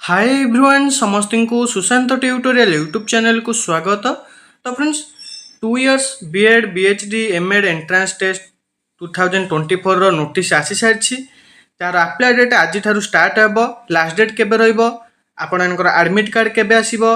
Hi everyone समस्त को Sushant tutorial YouTube channel को स्वागत। तो friends 2 years BEd BHD MEd entrance test 2024 रो नोटिस आसी सारी तार अप्लाई डेट आज स्टार्ट हेब। लास्ट डेट केबे रहिबो, आपनकर एडमिट कार्ड केबे आसीबो,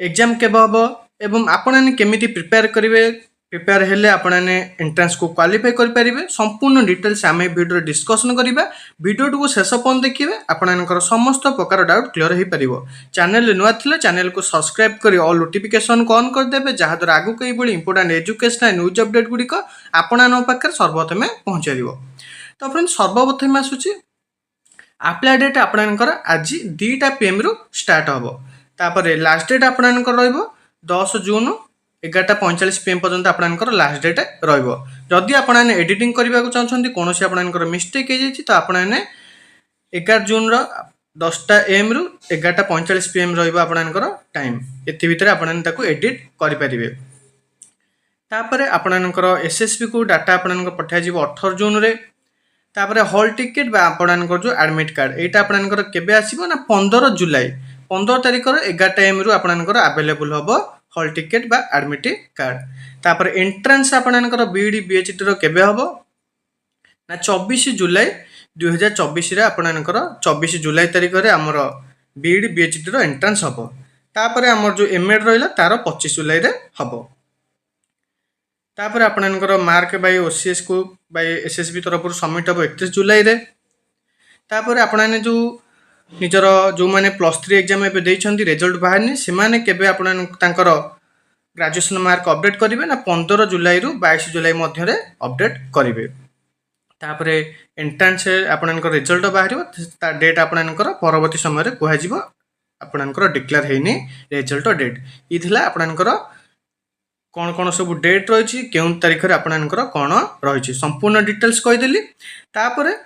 एग्जाम केबे हबो एवं आपण केमिति प्रिपेयर करिवे, प्रिपेयर हेले आपने एंट्रांस को क्वालिफाई कर पारिबे। संपूर्ण डिटेल्स आम वीडियो डिस्कसन करिबा। वीडियो को शेष पर्यंत देखिए, आपनकर समस्त प्रकार डाउट क्लियर हो पारिबो। चैनल नुआ थिले चैनल को सब्सक्राइब करी ऑल नोटिफिकेशन को ऑन कर देबे, जहा द्वारा आगु कई बड़ी इंपोर्टेंट एजुकेशनल न्यूज अपडेट गुडी को आपन पाखे सर्वप्रथम पहुंचाइबो। तो फ्रेंड्स सर्वप्रथम आसुची अप्लाई डेट आपनकर आज 2टा PM रु स्टार्ट हबो। तापरे लास्ट डेट आपनकर रहइबो 10 जून 11:45 PM पर्यंत आपनकर लास्ट डेट रहइबो। जदि आपने एडिटिंग करबा को चाहछन्ती, कोनोसी आपनकर मिस्टेक हे जायछि, तो आपने 11 जून रो 10टा AM रु 11:45 PM रहइबो आपनकर टाइम। एति भितर आपन ताको एडिट करि परिबे। तापरे आपनकर एसएसबी को डाटा आपनकर पठा जिवो 18 जून रे। तापरे हॉल टिकट बा आपनकर जो एडमिट कार्ड एटा आपनकर केबे आसीबो ना 15 जुलाई 15 तारिख रो 11टा AM रु आपनकर अवेलेबल हबो हॉल टिकट बा एडमिट कार्ड। तापर एंट्रांस आपनकर बीडी बीएचडी रो केबे हबो ना 24 जुलाई 2024 रे आपनकर 24 जुलाई तारिख रे हमर बीडी बीएचडी रो एंट्रांस हबो। तापर हमर जो एमएड रहला तार 25 जुलाई रे हबो। तापर आपनकर मार्क बाय ओसीएस को बाय एसएसबी तरफ सबमिट हबो 31 जुलाई रे। तापर आपने जो निजर जो माने +3 एग्जाम एबे देइछन्ती रिजल्ट बाहरनी, से माने केबे आपन तांकर ग्रेजुएशन मार्क अपडेट करिवे ना 15 जुलाई रु 22 जुलाई मध्य रे अपडेट करिवे। तापरे एंट्रांस आपनकर रिजल्ट बाहरिबो, ता डेट आपनकर परवर्ती समय रे कुहा जिवो आपनकर डिक्लेयर हेनी रिजल्ट डेट। ई थिला आपनकर कोन कोन सब डेट रहिछि, केउन तारिख रे आपनकर कोन रहिछि, संपूर्ण डिटेल्स कहि देली। तापरे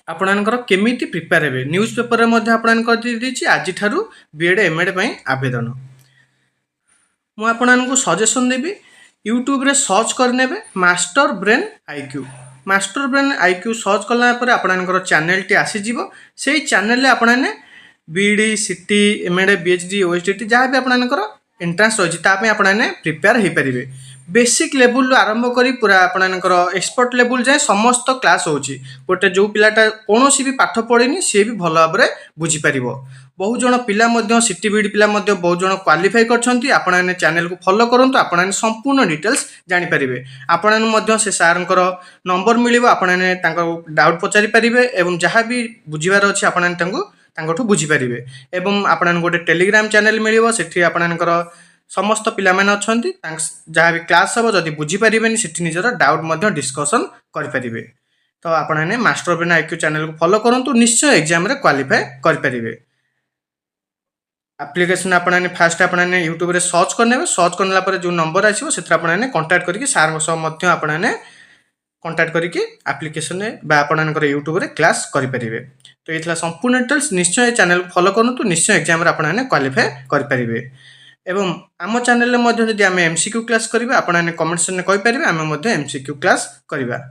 आपनकर केमिति प्रिपेयर हेबे न्यूज पेपर रे मध्ये आपनकर दि दिछि आज थारु बीएड एमएड पई आवेदन। मु आपननको सजेशन देबी, यूट्यूब रे सर्च करनेबे master brain IQ. Master brain IQ search कला पर आपनकर चैनल टी आसी जिवो। सेही चैनल रे आपने बीडी सीटी एमएड बीएचडी ओएसडी जहाँ भी आपनकर एंट्रांस रही तापे आपने प्रिपेयर हो पारे। बेसिक लेवल आरंभ करी पूरा आपनकर एक्सपर्ट लेवल जाए समस्त क्लास होची। गोटे जो पिलाटा कोनोसी भी पाठ पढ़ेनी सी भी भल भाव में बुझी पारिबो। बहुत जन पिला मध्य सिटी बीडी पिला मध्य बहुत जन क्वालिफाई करछन्ती। आपने चैनल को फॉलो करंतु, आपने संपूर्ण डिटेल्स जानि पारिबे। आपने मध्य से सारंकर नंबर मिलिबो, आपने तांको डाउट पचारि पारिबे एवं जहाँ भी बुझिबार अछि आपने तांको बुझी पारिबे। एवं आपन गोटे टेलीग्राम चैनल मिलिबो, सेठी आपनकर समस्त पिला माने अछन्ती, जहाँ भी क्लास हबो जदि बुझी पारिबेनी सेठी निजर डाउट मध्य डिस्कशन करि पारिबे। तो आपने मास्टर ब्रेन आईक्यू चैनल को फॉलो करंतु, निश्चय एग्जाम रे क्वालिफाई करि पारिबे। एप्लिकेशन आपने फास्ट आपने यूट्यूब रे सर्च करनेबे। सर्च करला पर जो नंबर आसीबो सेथरा आपने कांटेक्ट करके सार सह मध्य आपने कांटेक्ट करके एप्लिकेशन बा आपनकर यूट्यूब रे क्लास करि पारिबे। तो ये संपूर्ण डिटेल्स, निश्चय चैनल को फॉलो करंतु, निश्चय एग्जाम रे आपने क्वालिफाई करि पारिबे। एवं आम चैनल रे मध्य जदि आम एमसीक्यू क्लास करिबा आपने कमेंट सेक्शन में कहि पारिबे, आम मध्य एमसीक्यू क्लास करिबा।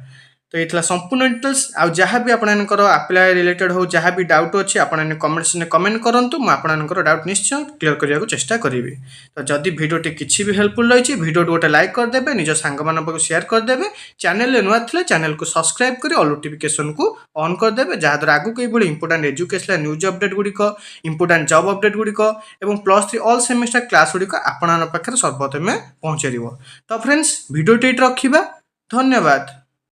तो ये संपूर्ण डिटेल्स आ जहाँ भी आपनकर अप्लाई रिलेटेड हो जहाँ भी डाउट अच्छी आपने कमेंट सेक्शन में कमेंट करंतु, मु आपनकर डाउट निश्चय क्लियर करने को चेष्टा करिबी। तो जदि वीडियोटी किछि भी हेल्पफुल रही वीडियो गोटे लाइक करदेबे, निज सांग मानक शेयर करदेबे। चैनल नुआ थिले चैनल को सब्सक्राइब करी ऑल नोटिफिकेशन को ऑन करदेबे, जहाँ द्वारा आगु कई बड़ी इंपोर्टेंट एजुकेशनल न्यूज अपडेट गुड़िक, इंपोर्टेंट जॉब अपडेट गुड़िक एवं +3 ऑल सेमेस्टर क्लास गुड़िक आपन पाखे सर्वप्रथम पहुंचाइबो। तो फ्रेंड्स वीडियोटी रखिबा, धन्यवाद।